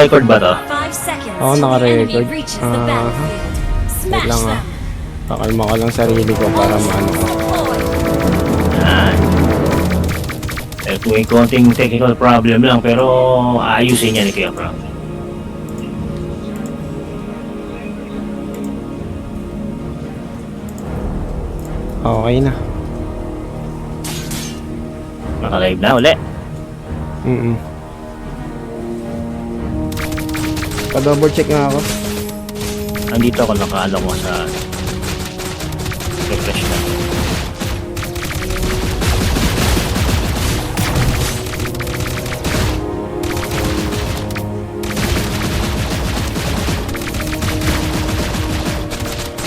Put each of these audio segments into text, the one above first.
Record ba to? Oo, naka-record. Wait lang ah. Pakalma ko lang sarili ko para maano ko. Yan. May konting technical problem lang pero ayusin niya ni Kuya Frank. Okay na. Naka-live na uli. Pa-double check nga ako. Andito ako nakaano ko sa refresh na.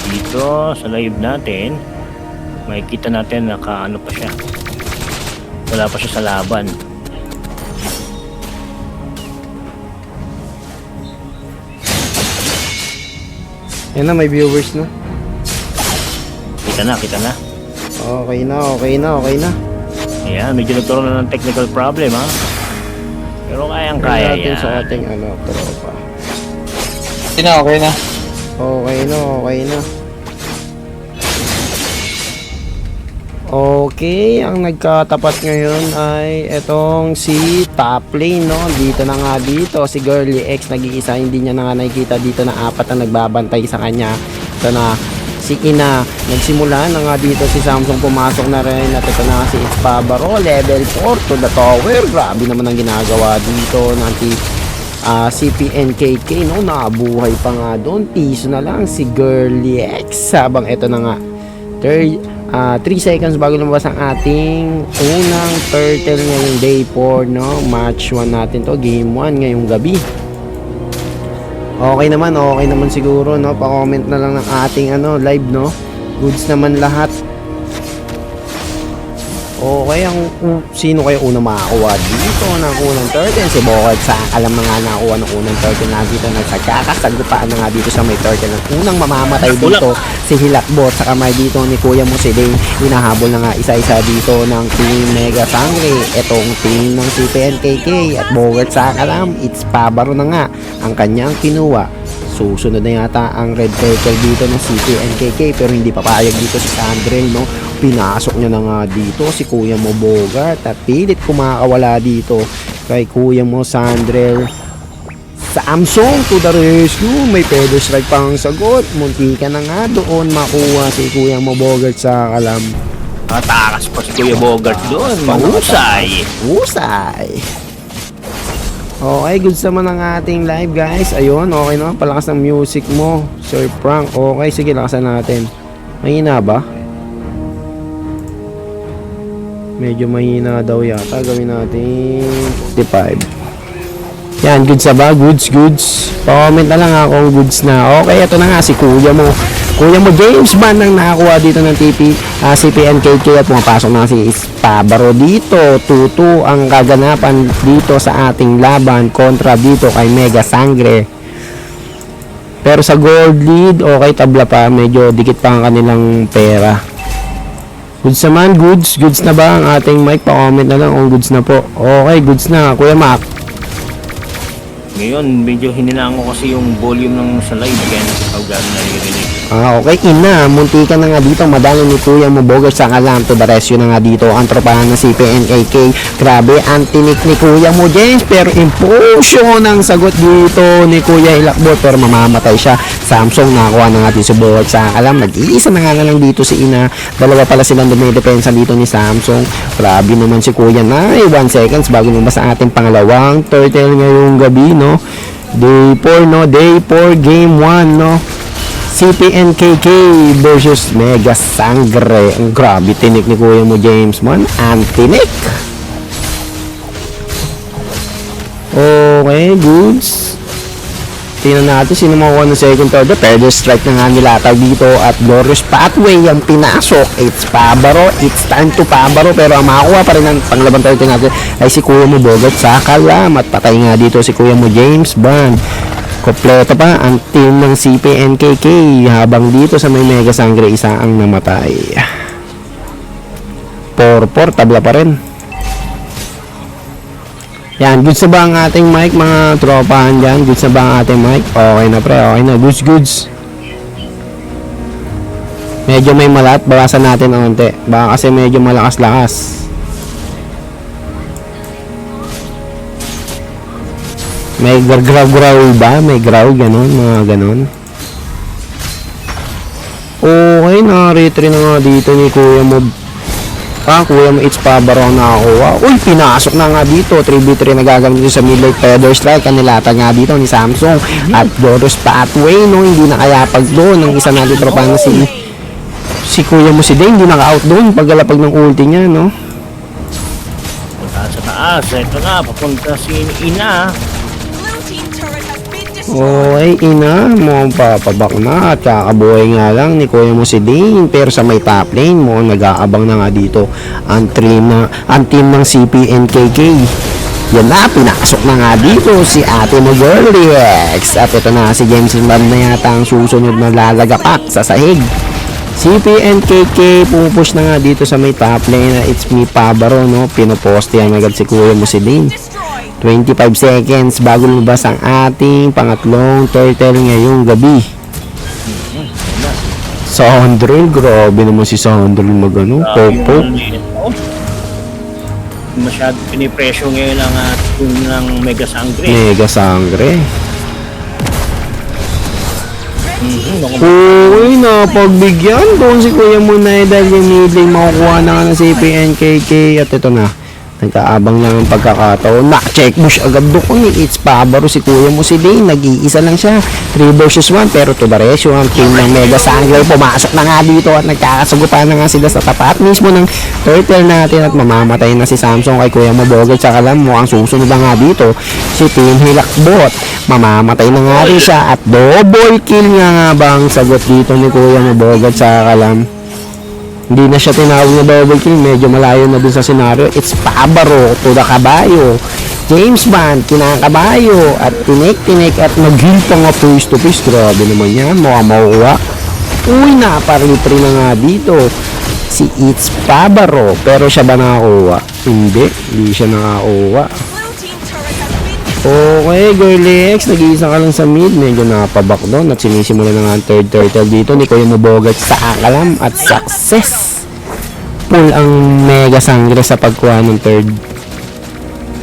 Dito sa live natin makikita natin nakaano pa siya, wala pa siya sa laban. Yan na, may viewers na. Kita na. Okay na. Ayan, medyo nagkaroon na ng technical problem ha. Pero kayang-kaya natin yan. sa ating tropa. Okay na. Okay na. Okay, ang nagkatapat ngayon ay etong si top lane, no? Dito na nga dito, si Girly X nag-iisa, hindi niya na nga nakikita dito na apat na nagbabantay sa kanya. Ito na, si Ina, nagsimula na nga dito si Samsung, pumasok na rin. At ito na si Ispabaro, level 4 to the tower. Grabe naman ang ginagawa dito ng CPNKK, no? Nakabuhay pa nga doon, piso na lang si Girly X. Habang ito na nga, 3 seconds bago lumabas ang ating unang turtle ngayong day 4, no? Match 1 natin to, game 1 ngayong gabi. Okay naman siguro, no? Pa-comment na lang ng ating live, no? Goods naman lahat. Okay, sino kayo una makakuha dito ng unang turtle? Si Bokod sa alam na nga nakakuha ng unang turtle na dito. Nagsagkakasagupaan na nga dito sa may turtle. Ang unang mamamatay dito, si Hilakbot. Sa kamay dito ni Kuya Musiling. Hinahabol na nga isa-isa dito ng Team Mega Sangre. Etong team ng CPNKK. At Bokod sa alam, it's Pabaro na nga ang kanyang kinuha. Susunod na yata ang red turtle dito ng CPNKK, pero hindi papayag dito si Sandrel, no? Pinasok niya na nga dito si Kuya mo Bogart at pilit kumakawala dito kay Kuya mo Sandrel. Samsung to the rescue, may feather strike pang sagot. Munti ka na nga doon makuha si Kuya mo Bogart sa kalam. Matakas pa si Kuya Bogart doon, mahusay. Okay, good naman ang ating live, guys. Ayun, okay naman. Palakas ng music mo, Sir Frank. Okay, sige, lakasan natin. Mahina ba? Medyo mahina daw yata. Gawin natin 55. Yan, goods na ba? Goods. Pa-comment na lang kung goods na. Okay, ito na nga si Kuya mo James Bond ang nakakuha dito ng CPNKK at pumapasok na si Ispabaro dito. 2-2 ang kaganapan dito sa ating laban kontra dito kay Mega Sangre. Pero sa gold lead, okay, tabla pa, medyo dikit pa ang kanilang pera. Goods naman, goods na ba ang ating mic? Pa-comment na lang kung goods na po. Okay, goods na, Kuya Mac. Ngayon, medyo hininaan ko kasi yung volume ng sa live kaya nakakawag na narinig. Okay, Ina, munti ka na nga dito. Madalo ni Kuya mo Bogart sa alam to the rescue na nga dito. Ang tropahan ng CPNKK. Grabe, ang tinik ni Kuya mo James. Pero impulsyon ang sagot dito ni Kuya Hilakbot. Pero mamamatay siya. Samsung nakakuha na nga dito si Bogart sa alam. Nag-iisa na nga lang dito si Ina. Dalawa pala silang dumidepensa dito ni Samsung. Grabe naman si Kuya na. 1 seconds bago lumabas ang ating pangalawang turtle ngayong gabi, no? Day 4, no? Day 4, game 1, no? CPNKK versus Mega Sangre. Ang grabe tinik ni Kuya mo James man. Ang tinik. Okay, goods. Tingnan natin sino makuha ng second order. Feather strike na nga nilatag dito at Glorious Pathway ang pinasok. It's Pabaro. It's time to Pabaro. Pero ang makakuha pa rin ng panglaban tayo natin ay si Kuya mo Bogart sa kalam. At patay nga dito si Kuya mo James Bond. Kompleto pa ang team ng CPNKK habang dito sa may Mega Sangre isa ang namatay. 4-4, tabla pa rin. Yan, goods na ba ang ating mic, mga tropahan dyan? Goods na ba ang ating mic? Okay na pre, okay na. Goods. Medyo may malat, bawasan natin ng unti. Baka kasi medyo malakas-lakas. May growl ba? May growl, ganun, mga ganun. Okay, na-retry na nga dito ni Kuya mo. Kuya mo, it's Pabaro ang nakakuha. Uy, pinasok na nga dito. 3v3 na gagamit dito sa mid-late Feather Strike. Ang nilatag nga dito ni Samsung. At Doros Pathway, no? Hindi nakayapag doon. Ang isa natin tropa na si Kuya mo si Dane. Hindi naka-out doon. Paggalapag ng ulti niya, no? Punta sa taas. Ito na, papunta si Ina. Okay, Ina, mo papabak na at kakabuhay nga lang ni Kuya mo si Dane. Pero sa may top lane mo, nag-aabang na nga dito ang team ng CPNKK. Yan na, pinasok na nga dito si ate mo Girly X. At ito na si James Lam na yata ang susunod na lalagapak sa sahig. CPNKK pumupush na nga dito sa may top lane na it's me Pabaro, no? Pinoposte yan agad si Kuya mo si Dane. 25 seconds bago lumabas ang ating pangatlong turtle ngayong gabi. Sandrel, grabe naman si Sandrel magano, popo. Masyado pinipresyo ngayon ang team ng Mega Sangre. Mega Sangre. Uy, napagbigyan doon si Kuya Munay dahil yung mid lane makukuha na nga ng CPNKK. At ito na, nagkaabang lang ang pagkakataon. Na-check bush agad doon ni It's Pabaro si Kuya mo si Dane. Nag-iisa lang siya. 3 versus 1 pero to the ratio ang team ng Mega Sangre pumasok na nga dito at nagkakasagutan na nga sila sa tapat mismo ng turtle natin at mamamatay na si Samsung kay Kuya mo Bogard sa kalam mo. Ang susunod na nga dito si Team Hilakbot. Mamamatay na nga rin siya at double kill nga ba ang sagot dito ni Kuya mo Bogard sa kalam. Hindi na siya tinawag na double kill, medyo malayo na dun sa senaryo. It's Pabaro to the kabayo. James Bond, kinakabayo at tinik at nag-heal pa nga face to face. Grabe naman yan, mukhang makuha. Uy, naparipri na nga dito si It's Pabaro. Pero siya ba nakakuha? Hindi siya nakakuha. Okay, Girly X, nag-iisa ka lang sa mid. Medyo napabak doon at sinisimula na nga ang third turtle dito ni Kuya Mobogat sa akalam at success. Pull ang Mega Sangre sa pagkuha ng third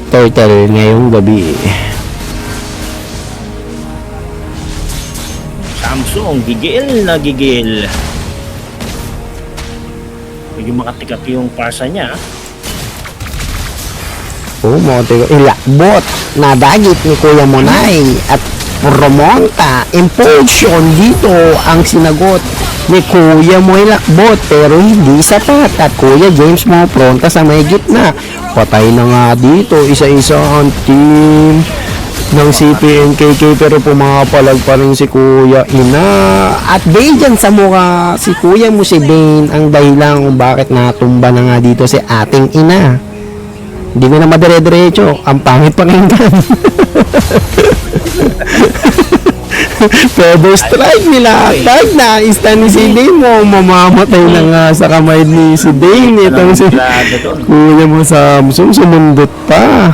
turtle ngayong gabi. Samsung, gigil na gigil. Medyo makatikat yung parsa niya. Ilakbot na dagit ni Kuya Monay at Romonta. Impulsion dito ang sinagot ni Kuya Moy Lakbot pero hindi sapat at Kuya James mo pronta sa may gitna. Patay na nga dito isa-isa ang team ng CPNKK pero pumapalag pa rin si Kuya Ina at Bajan sa mukha si Kuya mo si Dane ang dahilan kung bakit natumba na nga dito si ating Ina. Hindi mo na madire-diretso. Ang pangit pakinggan. Feather Strike nila. Tag na. Instant ni si Dane mo. Mamamatay na nga sa kamay ni si Dane. Itong si Kuya mo Samsung. Sumundot pa.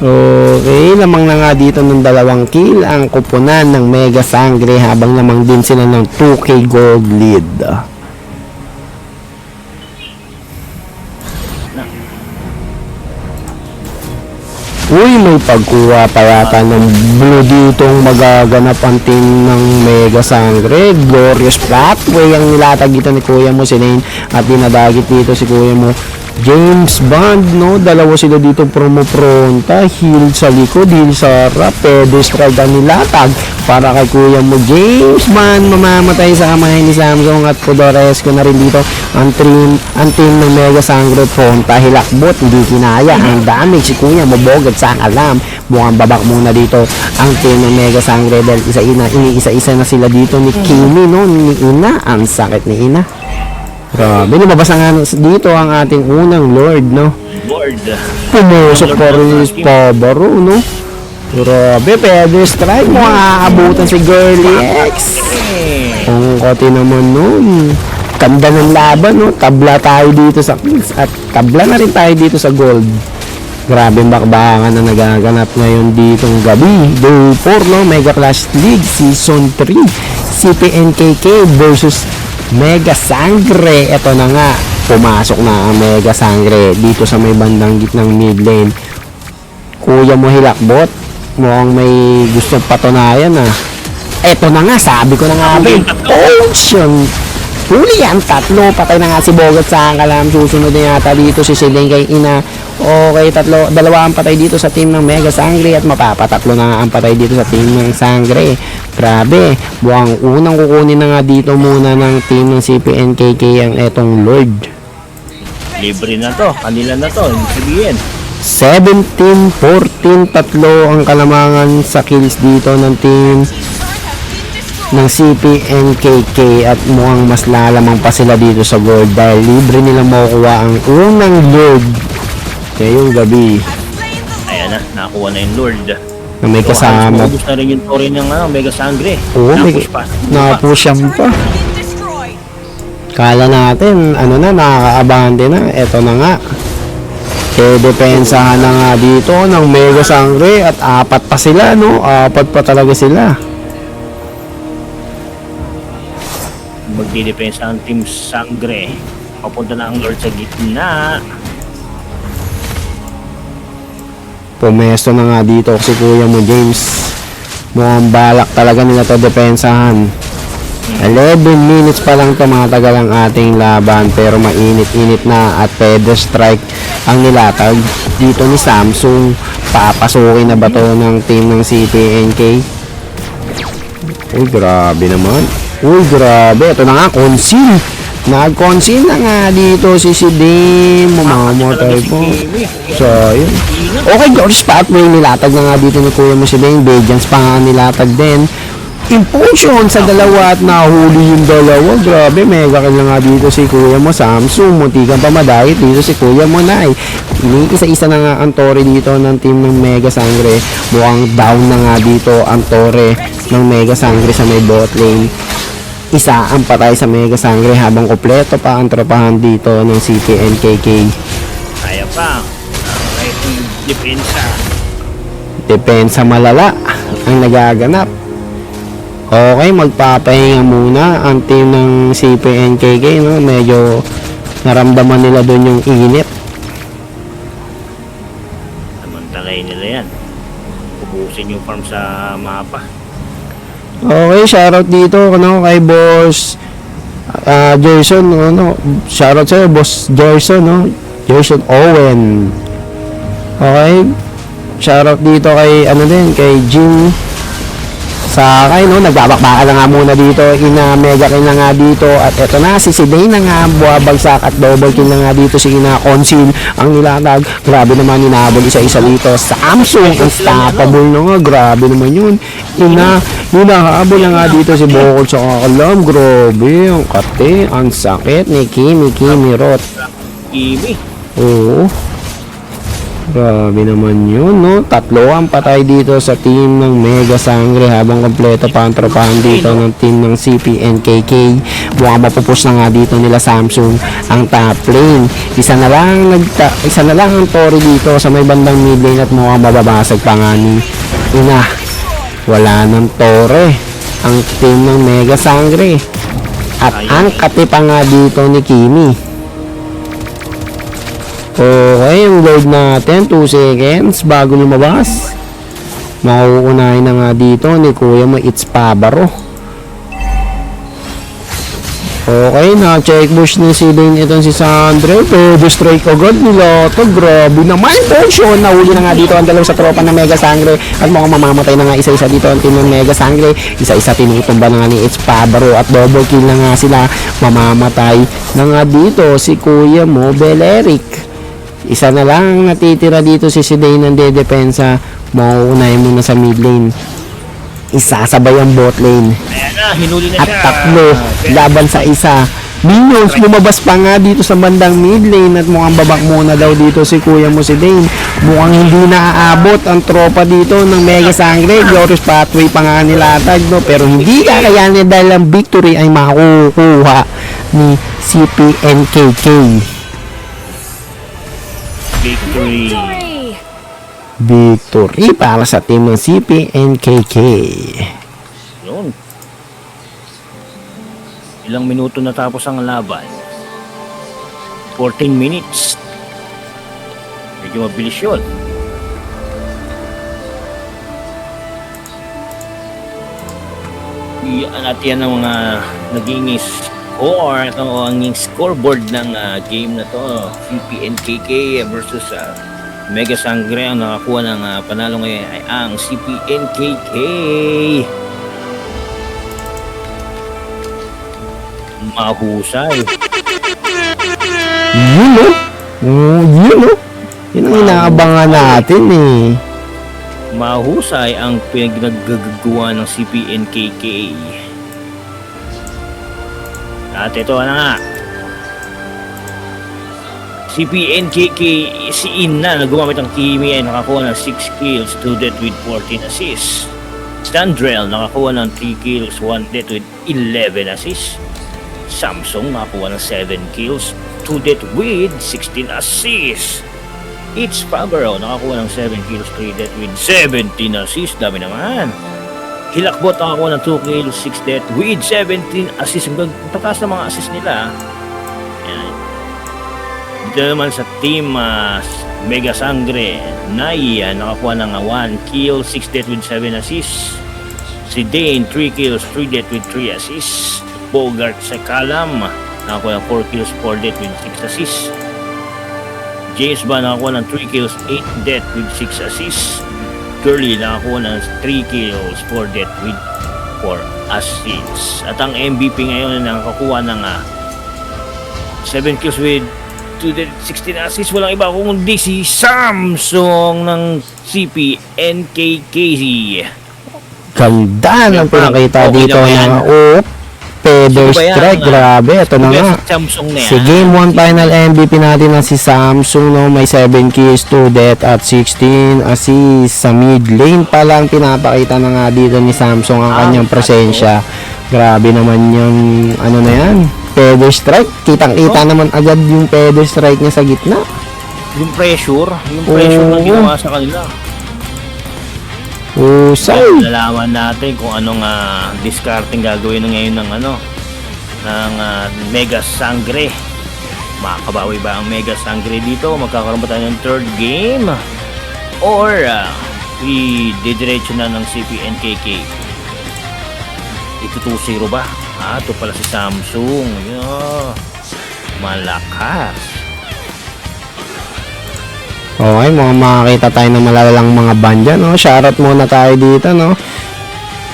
Okay. Lamang na nga dito ng 2 kill. Ang kupunan ng Mega Sangre. Habang lamang din sila ng 2K gold lead. Uy, may pagkuha pa yata ng blue ditong magaganap ang team ng Mega Sangre. Glorious Pathway ang nilatag dito ni Kuya mo si Lane at dinadagit dito si Kuya mo James Bond, no? Dalawa sila dito promo-pronta. Heal sa likod, heal sa harap. Pedestral ang nilatag para kay Kuya mo James Bond. Mamamatay sa kamay ni Samsung at Podoresco na rin dito ang team ng Mega Sangre pronta. Hilakbot, hindi kinaya ang damage si Kuya mo Bogard sa alam. Mukhang babak muna dito ang team ng Mega Sangre dahil isa-isa na sila dito ni Kimi, no? Ni Ina. Ang sakit ni Ina. Grabe, lumabas nga dito ang ating unang Lord, no? Lord. Pumusok pa rin si Pabaro, no? Grabe, Feather Strike mo aabutan si Girly X. Ang kati naman nun. Ganda ng laban, no? Tabla tayo dito sa kills at tabla na rin tayo dito sa gold. Grabing bakbakan na nagaganap ngayon ditong gabi. Day 4, no? Mega Clash League Season 3. CPNKK versus Mega Sangre. Ito na nga. Pumasok na ang Mega Sangre dito sa may bandang gitnang mid lane. Kuya mo hilakbot. Mukhang may gustong patunayan ah. Ito na nga. Sabi ko na nga ba. Potion. Huli yan. Tatlo. Patay na nga si Bogot sa kalam. Susunod na yata dito si Siling kay Ina. Okay, dalawa ang patay dito sa team ng Mega Sangre at mapapatatlo na nga ang patay dito sa team ng Sangre. Grabe, buwang unang kukunin na nga dito muna ng team ng CPNKK ang etong Lord. Libre na to, kanila na to, hindi sabihin. 17-14, tatlo ang kalamangan sa kills dito ng team ng CPNKK at mukhang mas lalamang pa sila dito sa gold dahil libre nilang makukuha ang unang Lord ngayong gabi. Ayan na, nakakuha na yung Lord. Na may kasama. Ubus na rin yung tori ng Mega Sangre. Oo, Napush pa. napush pa. Kala natin, ano na, nakakaabante na. Eto na nga. Depensahan na nga dito ng Mega Sangre at apat pa sila, no? Apat pa talaga sila. Magdidepensa ang Team Sangre. Papunta na ang Lord sa gitna. Pumesto na nga dito si kuya mo James. Mukhang balak talaga nila to depensahan. 11 minutes pa lang tumatagal ang ating laban pero mainit-init na at Pedro strike ang nilatag dito ni Samsung. Papasukin na ba to ng team ng CPNK? Uy, grabe naman. Uy, grabe. Ito na nga, conceal. Nag-conceal na nga dito si Sidim. Mamamatay po. So, yun. Okay, George Pathway. Nilatag na nga dito ni kuya mo si Dane. Bejans pa nga nilatag din. Impulsion sa dalawa at nahuli yung dalawa. Grabe, mega kill na nga dito si kuya mo Samsung. Muntikan pa madahit dito si kuya mo Nay. Isa-isa na nga ang tore dito ng team ng Mega Sangre. Mukhang down na nga dito ang tore ng Mega Sangre sa may bot lane. Isa ang patay sa Mega Sangre habang kompleto pa ang tropahan dito ng CPNKK. Kaya pa. Right, depensa. Depensa malala ang nagaganap. Okay, magpapahinga muna ang team ng CPNKK, no? Medyo naramdaman nila doon yung init. Samantalayin nila yan. Ubusin yung farm sa mapa. Okay, shoutout dito kay boss Jerson, shoutout sa'yo boss Jerson, Jerson Owen. Okay, shoutout dito kay kay Jim Sakay, nagbabakbaka na nga muna dito. Ina-mega kill na nga dito. At eto na, si Siday na nga buwabagsak at double kill na nga dito. Si Ina-conceal ang nilatag. Grabe naman, inahabol isa-isa dito. Samsung, unstoppable na nga. Grabe naman yun. Hinahabol na nga dito si Bokol sa kakalam. Grabe, ang kate, ang sakit ni Kimi Roth. Kimi. Oo. Grabe naman yun, no? Tatlo ang patay dito sa team ng Mega Sangre habang kompleto pa ang tropahan dito ng team ng CPNKK. Mukhang mapupus na nga dito nila Samsung ang top lane. Isa na lang ang tori dito sa may bandang mid lane at mukhang mababasag pa nga ni Ina. Wala ng tore ang team ng Mega Sangre. At ang kati pa nga dito ni Kimi. Okay, yung load natin 2 seconds bago lumabas. Makukunahin na nga dito ni kuya mo It's Pabaro. Okay, na-check bush ni si Dane itong si Sandre. Pero strike agad nila ito. Grabe naman portion. Nahuli na nga dito ang dalawa sa tropa ng Mega Sangre. At mukhang mamamatay na nga isa-isa dito ang team ng Mega Sangre. Isa-isa tinutumba na nga ni It's Pabaro. At double kill na nga sila. Mamamatay na nga dito si kuya mo Beleric. Isa na lang natitira dito si Siday ng dedepensa. Mauunahin muna sa mid lane. Isasabay ang bot lane. Ayan na, hinuli na At siya. tatlo laban sa isa. Minions, lumabas pa nga dito sa bandang mid lane at mukhang babak muna daw dito si kuya mo si Dane. Mukhang hindi naaabot ang tropa dito ng Mega Sangre. Glorious Pathway pa nga nilatag, no? Pero hindi kakayanin dahil ang victory ay makukuha ni CPNKK. Victory. victory para sa team ng CPNKK. Yun. Ilang minuto natapos ang laban? 14 minutes. Medyo mabilis yun. Iyan natin yan ang mga naging score o ang scoreboard ng game na to. CPNKK versus Mega Sangre. Ang nakakuha ng panalo ngayon ay ang CPNKK. Mahusay. Yun o. Oh, yun o. Yun ang inaabangan natin eh. Mahusay ang pinaggagawa ng CPNKK. At ito na nga. CPNKK si Ina na gumamit ng Kimi ay nakakuha ng 6 kills, 2 death with 14 assists. Standrel nakakuha ng 3 kills, 1 death with 11 assists. Samsung nakakuha ng 7 kills, 2 death with 16 assists. It's Fabro nakakuha ng 7 kills, 3 death with 17 assists. Dami naman. Hilakbot nakakuha ng 2 kills, 6 death with 17 assists. Ang tataas na mga assists nila. Yan. Dito naman sa team Mega Sangre, Naya nakakuha ng 1 kill, 6 death with 7 assists. Si Dane 3 kills, 3 death with 3 assists. Bogart sa Kalam nakakuha ng 4 kills, 4 death with 6 assists. James Bond nakakuha ng 3 kills, 8 death with 6 assists. Curly nakakuha ng 3 kills, 4 death with 4 assists. At ang MVP ngayon na nakakuha ng 7 kills with 2 death, 16 assists. Walang iba kundi si Samsung ng CPNKK. Ganda ng pinakita Okay dito naman yan. ng Feather Sino ba yan? Strike. Grabe, ito na nga. Samsung na yan. Si Game 1 final MVP natin na si Samsung, no, may 7 kills, 2 death at 16 assists. Sa mid lane pa lang pinapakita na nga dito ni Samsung ang kanyang presensya. Grabe naman yung ano na yan, Feather Strike. Kitang-kita naman agad yung Feather Strike niya sa gitna. Yung pressure na ginawa sa kanila. Usay. Lalaman natin kung anong discarding gagawin ngayon ng ng Mega Sangre. Makakabawi ba ang Mega Sangre dito? Magkakaroon ba tayo ng third game? Or i-didiretso na ng CPNKK? Ito 2-0 ba? Ito pala si Samsung. Yeah. Malakas. Okay, makakita tayo ng malalalang mga band dyan, no? Shoutout muna tayo dito, no?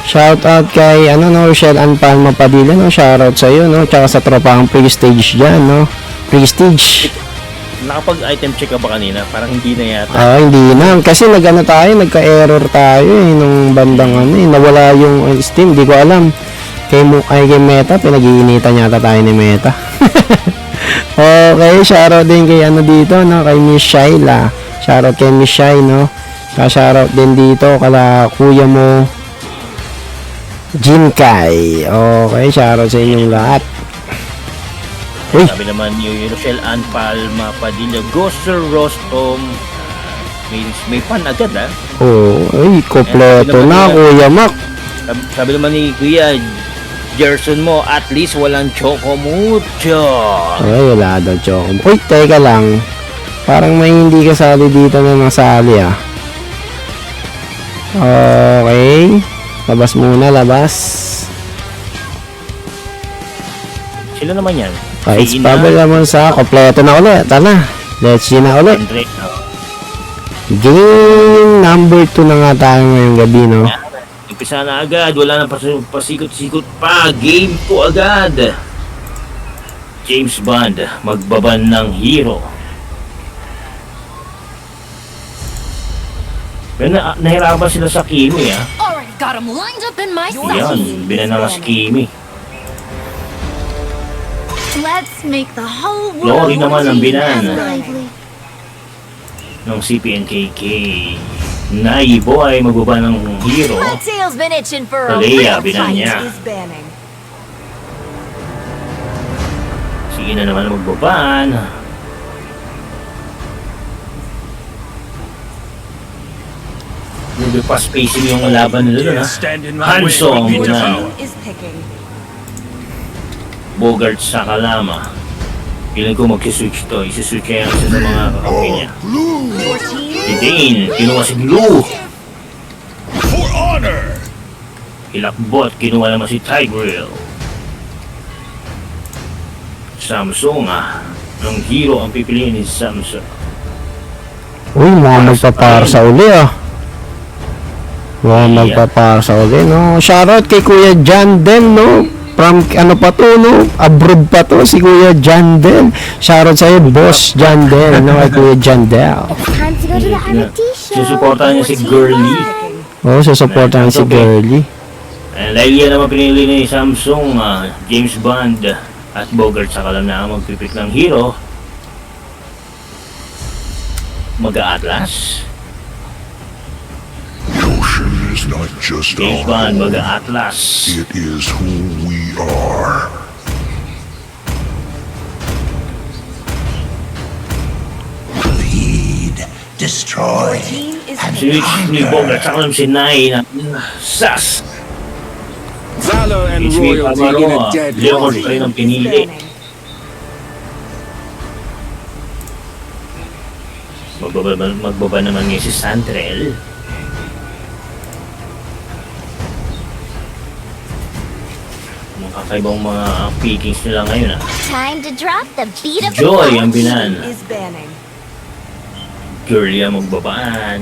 Shoutout kay, Rochelle Ann Palma Padilla, no? Shoutout sa iyo, no? Tsaka sa tropang Prestige dyan, no? Prestige. Nakapag-item check ka ba kanina? Parang hindi na yata. Hindi na. Kasi nagka-error tayo, nung bandang nawala yung Steam, di ko alam. Kay Meta, pinag-iinitan yata tayo ni Meta. Okay, shoutout din kay dito, no, kay Miss Shaila. Shoutout kay Miss Shai, no. Shoutout din dito kala kuya mo Jinkai. Okay, shoutout sa inyong lahat. Uy, Sabi naman ni Rochelle Ann Palma Padilla, Ghoster Rostom, may pan agad ay, kompleto na, Kuya Mac. Sabi naman ni Kuya Gerson mo, at least walang chocomucho. Ay, wala daw, Choco. Uy, teka lang. Parang may hindi kasali dito na nasali, Okay. Labas muna, labas. Sila naman yan. Okay, it's Pablo naman sa kompleto na ulit. Tara, let's see na ulit. Andre, Game number 2 na nga tayo ngayong gabi, no? umpisa na agad, wala nang pasikot-sikot pa, game po agad. James Bond, magbaban ng hero. Pero nahirapan sila sa Kimi, Already got him lined up in my sights. Yan, binanala si Kimi. Let's make the whole Lori world naman ang binan lively. ng CPNKK. Naibo ay magbaba ng hero. My tail's been itching for a Talea, real binan fight. niya. Sige na naman magbaban. Medyo pa-spacing yung laban nila doon, ha? Stand in my way, Handsome Peter na. Power. Is picking. Bogart sa Kalama. Feeling ko mag-switch to. Isi-switch kaya isa sa mga kakampi niya. Your team Si Dane, kinuha si Blue. For honor! Hilakbot, kinuha naman si Tigreal. Samsung, ang hero ang pipiliin ni Samsung. Uy, mga magpaparsa uli ah. Mga magpaparsa uli, no? Shoutout kay Kuya John Del, no? From, ano pa to, no? Abroad pa to, si Kuya John Del. Shoutout sa'yo, Boss John Del, no? Kay Kuya John Del. Time to go to the NFT show. Susuportahan niya si Girly. Oo, susuportahan si Girly. Laila naman pinili ni Samsung, James Bond at Bogart sa Kalama ang magpipik ng hero. Mag-Atlas. The ocean is not just James our Bond, home. Mag-Atlas. It is who we are. Bleed, destroy, team is Si ni Bogart sa Kalama si Nai na Sas. Valor and HP royalty in a Pamaro, dead Leon body. pa rin ang pinili. burning. Magbaba naman ngayon si Sandrel. Mga kakaibang mga pickings nila ngayon, Time to drop the beat of the Joy punch. ang binan. Is banning. Girly ang magbabaan.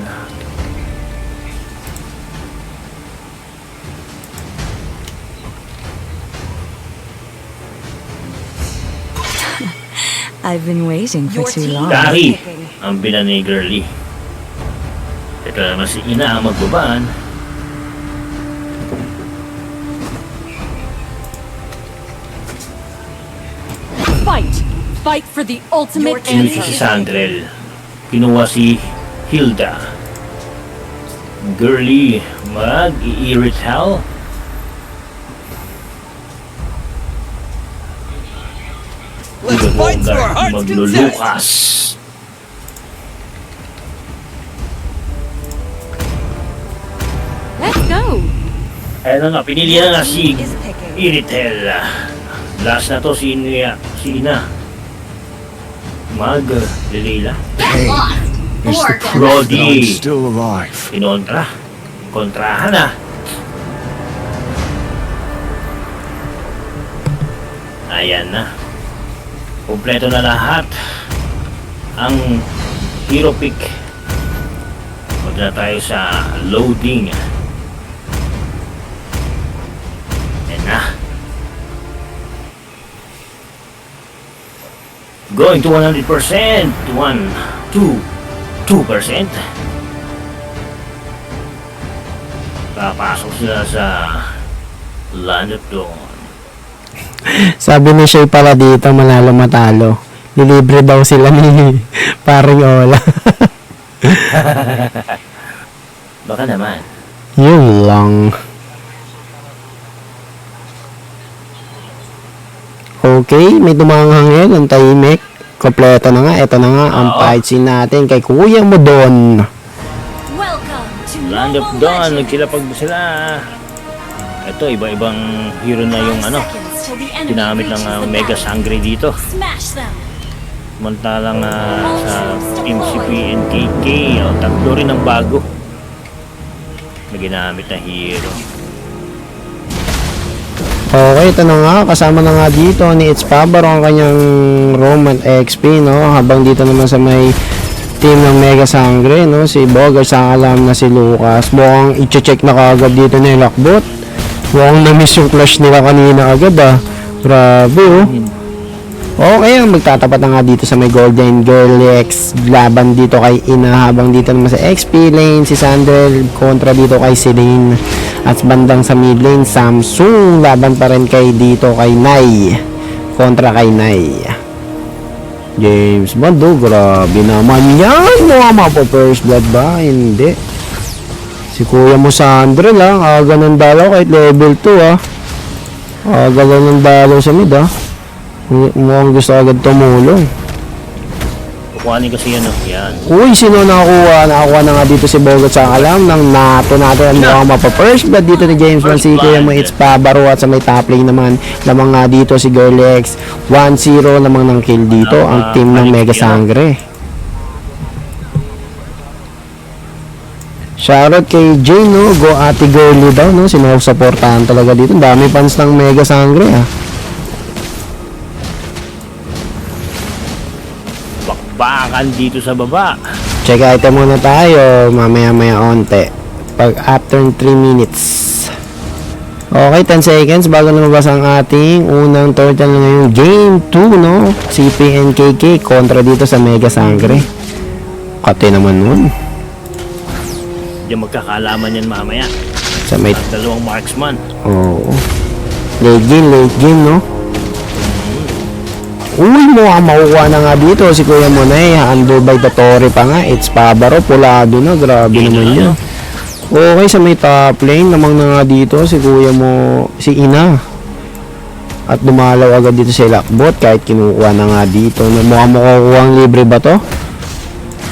I've been waiting for too long. Dari ang binan ni Girly. Ito naman si Ina ang magbabaan. Fight! Fight for the ultimate Sinusi si Sandrel. Kinuha si Hilda. Girly mag-i-irrital. Let's fight to our heart's content! Maglulukas. Let's go! Ayun na nga, pinili na nga si Is picking. Iritel. Last na to si Ina. Mag-Lilila. Get lost! Is the Orca! proof that I'm Brody. still alive? Kinontra. Kontrahan na. Ayan na. Kompleto na lahat. Ang hero pick. Huwag na tayo sa loading. Ayan na. Going to 100%. 2%. Papasok sila sa Land of Dawn. Sabi ni Shay pala dito, manalo matalo. Lilibre daw sila ni paring Ola. Baka naman. Yun lang. Okay, may dumanghang ngayon. Ang tahimik. Kompleto na nga. Ito na nga ang Oo. fight scene natin kay Kuya Modon. Welcome to Land of Mobile Dawn, Legends! nagsilapag sila. Ito, iba-ibang hero na yung 5 ano, seconds till the enemy ginamit ng reaches the Mega battle. Sangre dito. Smash them! Samantalang sa Team CP and KK, tatlo rin ang bago na ginamit na hero. Okay, ito na nga. Kasama na nga dito ni It's Pabaro ang kanyang Roman XP, no? Habang dito naman sa may team ng Mega Sangre, no? Si Bogart sa alam na si Lucas. Mukhang i-check na kaagad dito ni Lakbot. Mukhang na-miss yung clash nila kanina agad, ah. Grabe, oh. Okay, magtatapat na nga dito sa may Golden Girl X laban dito kay Ina, habang dito naman sa XP lane si Sandrel kontra dito kay Celine, at bandang sa mid lane Samsung laban pa rin kay dito kay Nai kontra kay Nai. James Bond, oh, grabe naman yan. Mga mapo first blood ba? Hindi. Si kuya mo Sandrel, aga ng dalaw kahit level 2, aga lang ng dalaw sa mid, Mukhang gusto agad tumulong. Kuhanin kasi yan, oh. Yan. Uy, sino nakakuha? Nakakuha na nga dito si Bogot sa alam ng nato natin ang mukhang mapa-first blood dito ni James Van City. Yung mga It's Pabaro at sa may top lane naman. Lamang nga dito si Girlex. 1-0 lamang ng kill dito ang team ng Mega Sangre. Shoutout kay Jane, no? Go Ate Girlie daw, no? Sinusuportahan talaga dito. Ang dami fans ng Mega Sangre, ha? Bakbakan dito sa baba. Check item muna tayo. Mamaya-maya onte. Pag after 3 minutes. Okay, 10 seconds bago lumabas ang ating unang turtle na ngayon. Game 2, no? CPNKK kontra dito sa Mega Sangre. Kate naman nun. Diyan magkakalaman yan mamaya. Sa may... Dalawang marksman. Oo. Late game, no? Uy, mukhang makukuha na nga dito si Kuya Monay. Handle by Totori pa nga. It's Pabaro. Pulado na. Grabe naman yun. Okay, sa may top lane. Namang na nga dito si Kuya mo, si Ina. At dumalaw agad dito si Lockbot. Kahit kinukuha na nga dito. Mukhang makukuha ang libre ba to?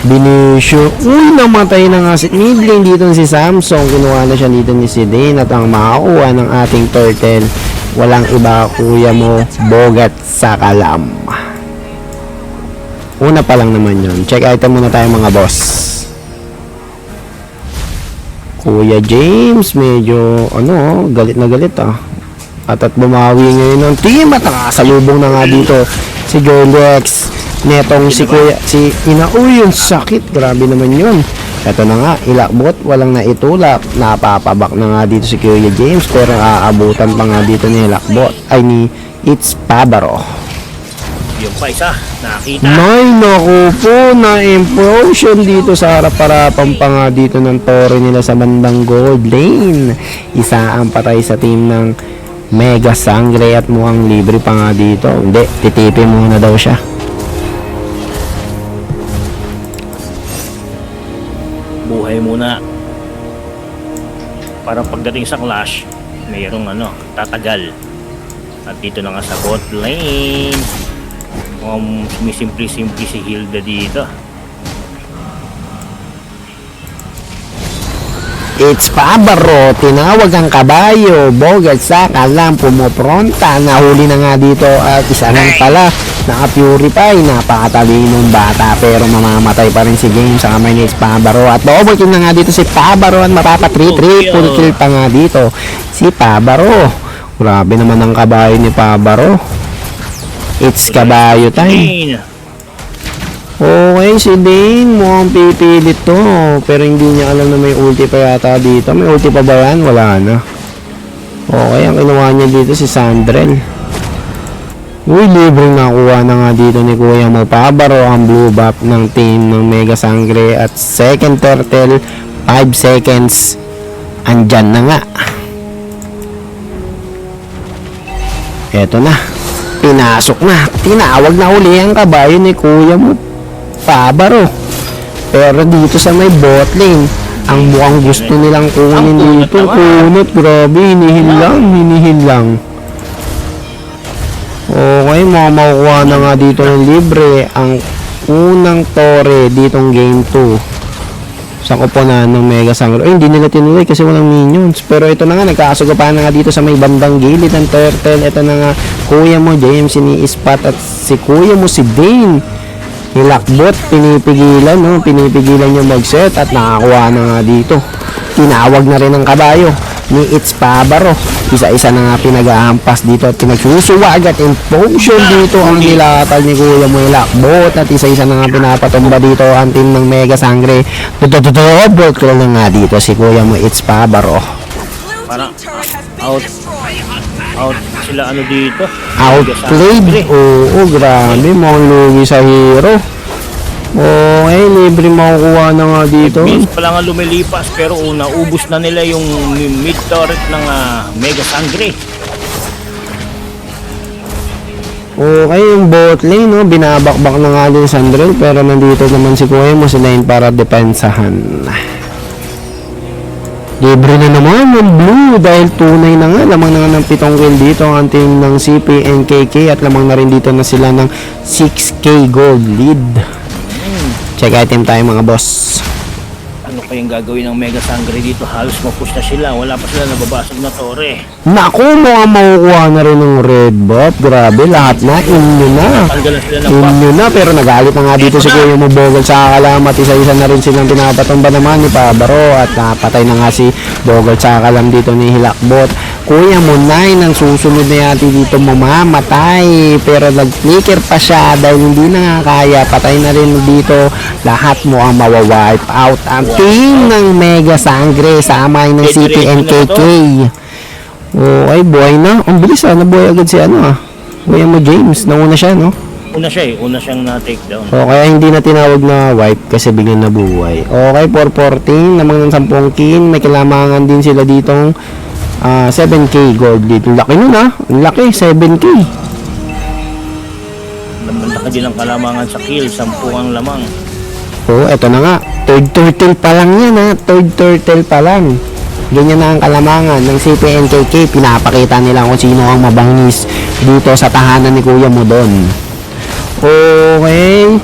Binicio. Uy, namatay na nga si mid lane dito si Samsung. Kinuha na siya dito ni si Dane. At ang makakuha ng ating turtle, walang iba, Kuya mo, Bogat sa Kalam. Una pa lang naman yun. Check item muna tayo mga boss. Kuya James, medyo, galit na galit, ah. At bumawi ngayon ng team. At nakasalubong na nga dito si Girlex. Netong si Kuya, si Ina. Uy, yung sakit. Grabe naman yun. Ito na nga, ilakbot, walang naitulak. Napapabak na nga dito si Kuya James, pero aabutan pa nga dito ni Ilakbot. Ay, ni It's Pabaro. Yung pa isa, nakita. Nay, naku po, na-implosion dito sa harap-harapan pa nga dito ng tore nila sa bandang gold lane. Isa ang patay sa team ng Mega Sangre at mukhang libre pa nga dito. Hindi, titipi muna daw siya. Buhay muna. Parang pagdating sa clash, mayroong tatagal. At dito na nga sa bot lane. Sumisimple-simple si Hilda dito. It's Pabaro, tinawag ang kabayo, Bogat sa Kalam, pumopronta, nahuli na nga dito at isa lang pala, naka-purify, napakatalinong bata pero mamamatay pa rin si James sa kamay ni It's Pabaro at double kill na nga dito si Pabaro at triple kill pa nga dito si Pabaro. Grabe naman ang kabayo ni Pabaro. It's kabayo time. Okay, si Dane mukhang pipilit to, pero hindi niya alam na may ulti pa yata dito. May ulti pa ba yan? Wala na. Okay, ang kinuha niya dito si Sandrel. Uy, libreng nakuha na nga dito ni Kuya mo Pabaro ang blue buff ng team ng Mega Sangre at second turtle 5 seconds andyan na nga. Eto na, pinasok na, tinawag na uli ang kabayo ni Kuya mo Pabaro. Pero dito sa may bot lane, ang mukhang gusto nilang kunin dito. Kunot, grabe, hinihil lang. Okay, makukuha na nga dito ng libre ang unang tore ditong game 2 sa koponan ng Mega Sangre. Hindi nila tinuloy kasi walang minions. Pero ito na nga, nagkakasugapan na nga dito sa may bandang gilid ng turtle. Ito na nga, Kuya mo James, ini-spot at si Kuya mo si Dane. Nilakbot, pinipigilan yung mag-set at nakakuha na nga dito. Tinawag na rin ang kabayo ni It's Pabaro. Isa-isa na nga pinag-aampas dito at pinagsusuwag at implosion dito ang nilatal ni Kuya mo Ilakbot at isa-isa na nga pinapatumba dito ang team ng Mega Sangre. Double kill na nga dito si Kuya mo It's Pabaro. Parang out sila dito. Outplayed. Oo, grabe, mukhang lugi sa hero. Okay, libre makukuha na nga dito. Miss pa lang ang lumilipas pero ubus na nila yung mid turret ng Mega Sangre. Okay, yung bot lane, no? Binabakbak na nga din Sandrel pero nandito naman si Kuya mo si Lane para depensahan. Libre na naman ng blue dahil tunay na nga. Lamang na nga ng 7 kill dito ang team ng CPNKK at lamang na rin dito na sila ng 6k gold lead. Check item tayo mga boss. Ano kayang gagawin ng Mega Sangre dito? Halos mapush na sila. Wala pa sila nababasag na tore. Naku, mukhang makukuha na rin ng red buff. Grabe, lahat na. Inyo na. Tanggalan sila ng buff. Inyo na, pero nagalit na nga dito si Kuya mo Bogol sa Kalamat. Isa-isa na rin silang pinapatumba naman ni Pabaro at napatay na nga si Bogol sa Kalam dito ni Hilakbot. Kuya mo, Nay, nang susunod na yati dito mamamatay. Pero nag-flicker pa siya dahil hindi na nga kaya. Patay na rin dito. Lahat mo ang mawawipe out. Ang team ng Mega Sangre sa amay ng CPNKK. Okay, buhay na. Ang bilis nabuhay agad si Kuya mo James, nauna siya, no? Una siya eh. Una siyang na-take down. O kaya hindi na tinawag na wipe kasi biglang nabuhay. Okay, 414 namang ng 10 kin. May kailangan din sila ditong 7k gold dito. Laki nun ang laki, 7k. Malaki din ang kalamangan sa kill. 10 ang lamang. Oo, eto na nga. Third turtle pa lang yan Third turtle pa lang. Ganyan na ang kalamangan ng CPNKK. Pinapakita nila kung sino ang mabangis dito sa tahanan ni Kuya mo doon. Okay.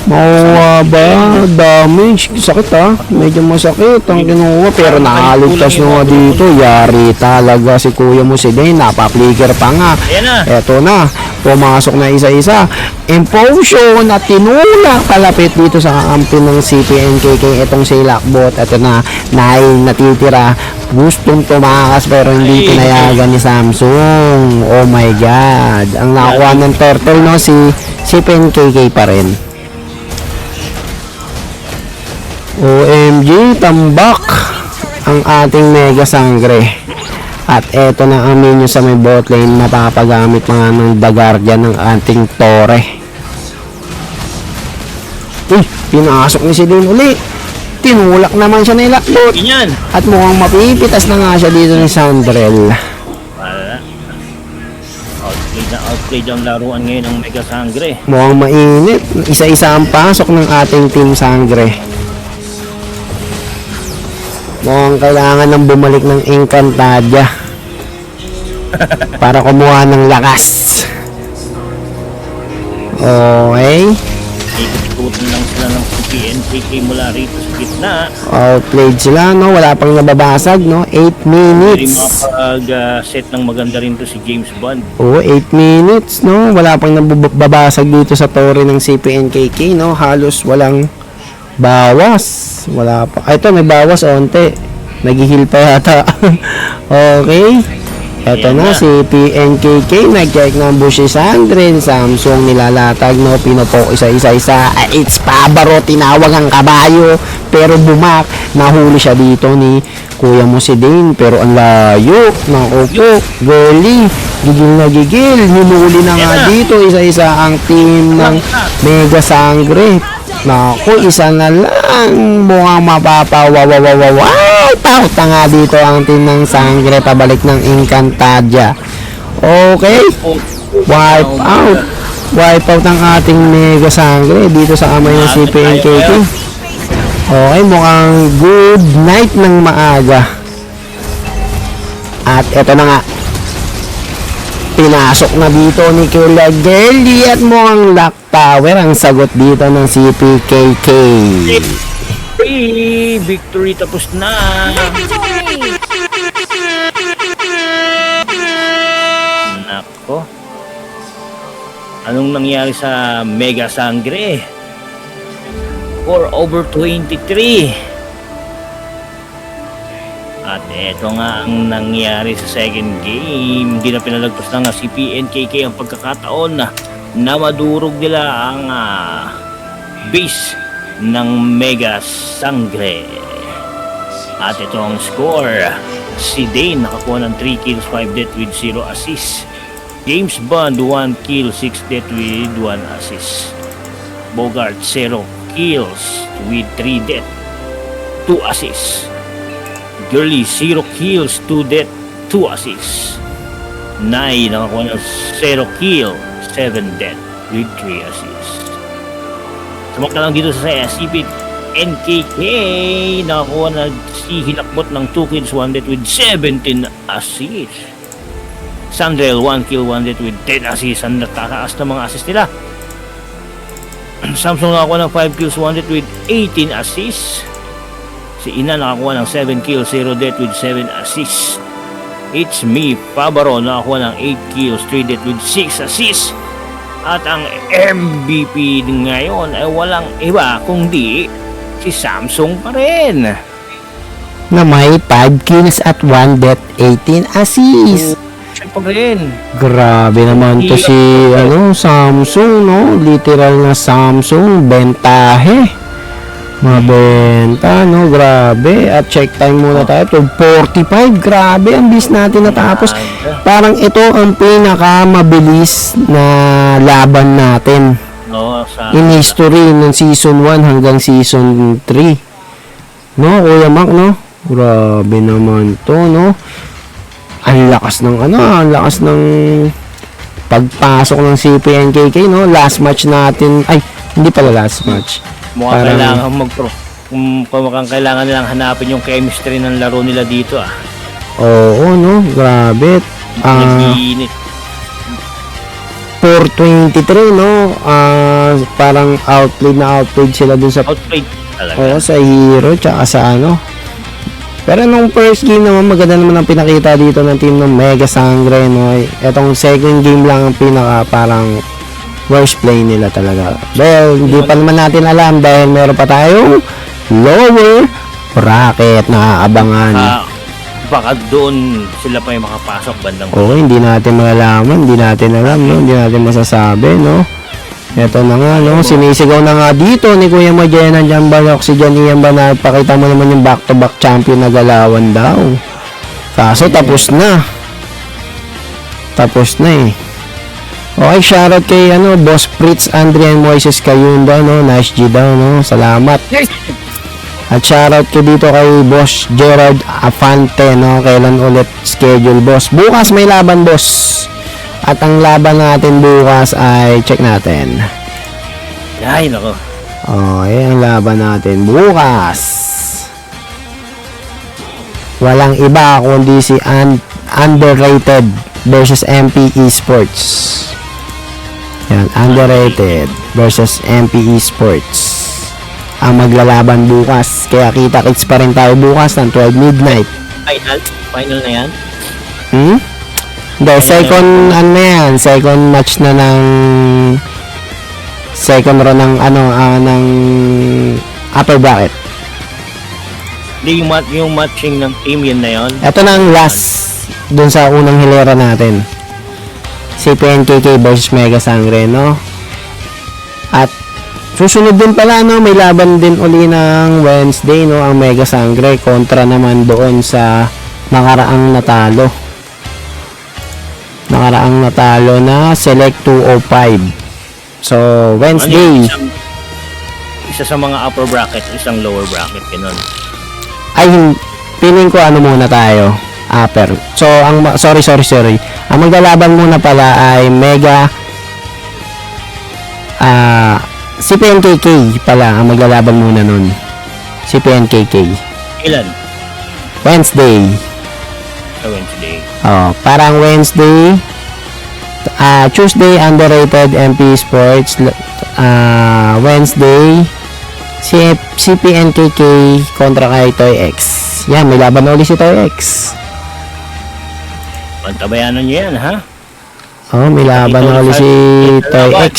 Makuha ba? Damage. Sakit Medyo masakit ang kinuha. Pero nakaligtas na nga dito. Yari talaga si Kuya mo si Dane. Napaplikir pa nga. Ayan na. Eto na. Pumasok na isa-isa. Impulsion na tinulak kalapit dito sa kakampi ng CPNKK. Etong si Hilakbot. Eto na. 9 natitira. Gustong tumakas pero hindi pinayagan ni Samsung. Oh my God. Ang nakuha ng turtle si CPNKK pa rin. OMG, tambak ang ating Mega Sangre. At eto na ang menu sa may bot lane. Mapapagamit mga ng The Guardian ng ating Tore. Uy, pinasok ni si Lin uli. Tinulak naman siya na Hilakbot. Ganyan. At mukhang mapipitas na nga siya dito ni Sandrel. Wala. Outplayed ang laruan ngayon ng Mega Sangre. Mukhang mainit. Isa-isa ang pasok ng ating Team Sangre. Mukhang kailangan ng bumalik ng Encantadia para kumuha ng lakas. Okay. Ikot-ikutan lang sila ng CPNKK mula rito sa gitna. Outplayed sila, no? Wala pang nababasag, no? 8 Pwede minutes. makapag-set ng maganda rin to si James Bond. Oo, 8 minutes, no? Wala pang nababasag dito sa tore ng CPNKK, no? Halos walang bawas. Wala pa. Ay, ito, may bawas onte. Nag-heal pa yata. Okay. Ito Ayan na, na. si PNKK. Nag-check ng bush si Sandrin. Samsung nilalatag, no? Pinopok isa-isa. It's Pabaro. Tinawag ang kabayo. Pero bumak. Nahuli siya dito ni Kuya mo si Dane. Pero ang layo. Naku, girly. Gigil na gigil. Hinuli na nga Ayan na. dito. Isa-isa ang team ng Mega Sangre. Naku, isa na lang. Mukhang mapapawawawawaway. Out na nga dito ang team ng Sangre. Pabalik ng Encantadia. Okay. Wipe out. Wipe out ang ating Mega Sangre dito sa amay ng CPNKK. Okay, mukhang good night ng maaga. At eto na nga. Pinasok na dito ni Kuya Gelly at mukhang lock tower ang sagot dito ng CPKK. Victory tapos na. Nako. Anong nangyari sa Mega Sangre? 4/23. At eto nga ang nangyari sa second game. Hindi na pinalagpas na nga si PNKK ang pagkakataon na madurog nila ang base ng Mega Sangre. At ito ang score. Si Dane nakakuha ng 3 kills, 5 death with 0 assists. James Bond 1 kill, 6 death with 1 assist. Bogart 0 kills with 3 death, 2 assists. Girly 0 kills, 2 death, 2 assists. Nai nakakuha ng 0 kill, 7 death with 3 assists. Samantalang dito sa CPNKK nakakuha na si Hilakbot ng 2 kills, 1 death with 17 assists. Sandrel 1 kill, 1 death with 10 assists. Ang natataas na mga assists nila. Samsung nakakuha ng 5 kills, 1 death with 18 assists. Si Ina nakakuha ng 7 kills, 0 death with 7 assists. It's me, Fabaro, nakakuha ng 8 kills, 3 death with 6 assists. At ang MVP ngayon ay walang iba kundi si Samsung pa rin. Na may 5 kills at 1 death, 18 assists. Siya pa rin. Grabe naman to si Samsung, no? Literal na Samsung, bentahe. Mabenta, no? Grabe. At check time muna tayo. 45, grabe. Ang bis natin natapos. Parang ito ang pinakamabilis na laban natin No, sa in history ng season 1 hanggang season 3. No, Kuya Mac, no? Grabe naman to, no? Ang lakas ng ang lakas ng pagpasok ng CPNKK, no? Last match natin, ay, hindi pala last match. mukhang parang- kailangan mukhang kailangan nilang hanapin yung chemistry ng laro nila dito ah. Oo, no? Grabe. Nag-iinit. 423, no? Parang outplayed sila dun sa Outplayed talaga. Oo, sa Hero, tsaka sa Pero nung first game naman, maganda naman ang pinakita dito ng team ng Mega Sangre, no? Etong second game lang ang pinaka parang worst play nila talaga. Well, hindi pa naman natin alam dahil meron pa tayong lower bracket na aabangan. Baka doon sila pa yung makapasok bandang Oo, hindi natin malalaman, hindi natin alam, no? Hindi natin masasabi, no? Ito na nga, no? Sinisigaw na nga dito ni Kuya Majena dyan ba, Oxygen Ian ba na pakita mo naman yung back-to-back champion na galawan daw. Kaso tapos na. Tapos na eh. Okay, shoutout kay Boss Fritz, Andrian Moises Kayunda, no? Nice G daw, no? Salamat. At shoutout ko dito kay Boss Gerard Afante, no? Kailan ulit schedule, boss? Bukas may laban, boss. At ang laban natin bukas ay check natin. Ay, nako. Okay, ang laban natin bukas. Walang iba kundi si Underrated versus MP Esports. Yan, Underrated versus MP Esports. Ang maglalaban bukas. Kaya kita-kits pa rin tayo bukas ng 12 midnight. Final na yan. Hindi, second second match na ng second round ng ng upper bracket. Hindi yung matching ng team yun na yun. Ito na ang last dun sa unang hilera natin. CPNKK versus Mega Sangre, no? At susunod din pala, no? May laban din uli ng Wednesday, no? Ang Mega Sangre kontra naman doon sa nakaraang natalo. Nakaraang natalo na Select 205. So, Wednesday. Isa sa mga upper bracket, isang lower bracket, ganun. Ay, piling ko muna tayo. Upper. So, sorry. Ang maglalaban muna pala ay Mega CPNKK pala ang maglalaban muna nun. CPNKK. Ilan? Wednesday. Sa Wednesday. Parang Wednesday. Tuesday, Underrated MP Sports. Wednesday, CPNKK kontra kay Toy X. Yan, may laban na ulit si Toy X. Pantabayanan nyo yan, ha? May laban na ulit si Toy X.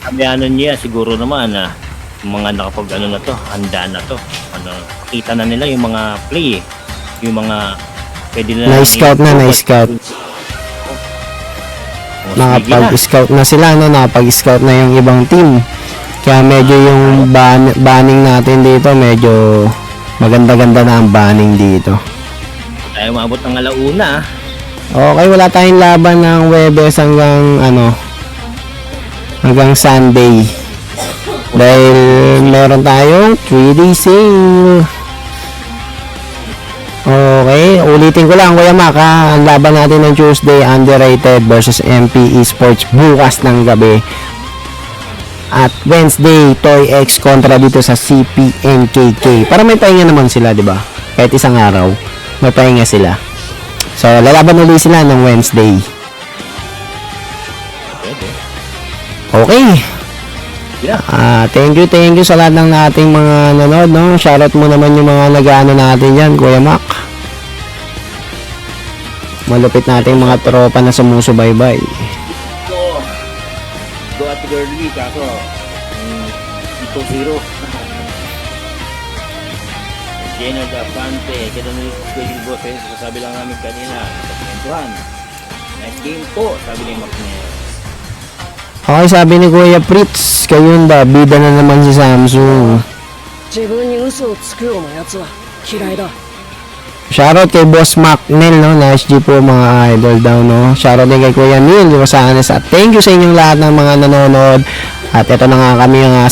Pantabayanan nyo yan, siguro naman, mga nakapag na to, handa na to. Kita na nila yung mga play, yung mga pwede na Na-scout na. Nakapag-scout na sila, no? Nakapag-scout na yung ibang team. Kaya medyo yung banning natin dito, medyo maganda-ganda na ang banning dito. Tayo maabot ng alauna. Okay, wala tayong laban ng Webes hanggang Sunday. Dahil meron tayong 3-day sale. Okay, ulitin ko lang, Kuya Mac, ang laban natin ng Tuesday, Underrated versus MP Esports bukas ng gabi. At Wednesday, Toy X kontra dito sa CPNKK. Para may pahinga naman sila, di ba? Kahit isang araw, may pahinga sila. So, lalaban ulit sila ng Wednesday. Okay. Thank you sa lahat ng ating mga nanood, no? Shoutout mo naman yung mga nag-ano natin dyan, Kuya Mac. Malupit nating mga tropa na sumusubaybay. Go at girly, kaso, 2-0. Jenner Dafante, kita nyo yung boss, sasabi lang namin kanina, kapagmentuhan. Nice game po, sabi ni McNair. Okay, sabi ni Kuya Fritz, kayo ba, bida na naman si Samsung. Shoutout kay Boss McNeil, no? Nice G po mga idol daw, no? Shoutout din kay Kuya Neil, Rosanes, at thank you sa inyong lahat ng mga nanonood. At ito na nga kami nga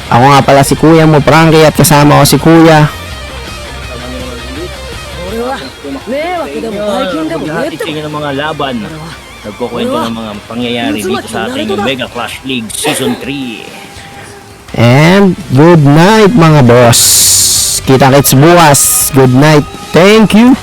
ako nga pala si Kuya mo, Frankie, at kasama ko si Kuya. Maghahati sa inyo ng mga laban. Nagkukwento ng mga pangyayari dito sa ating Mega Clash League Season 3. And good night mga boss. Kita-kits bukas. Good night. Thank you.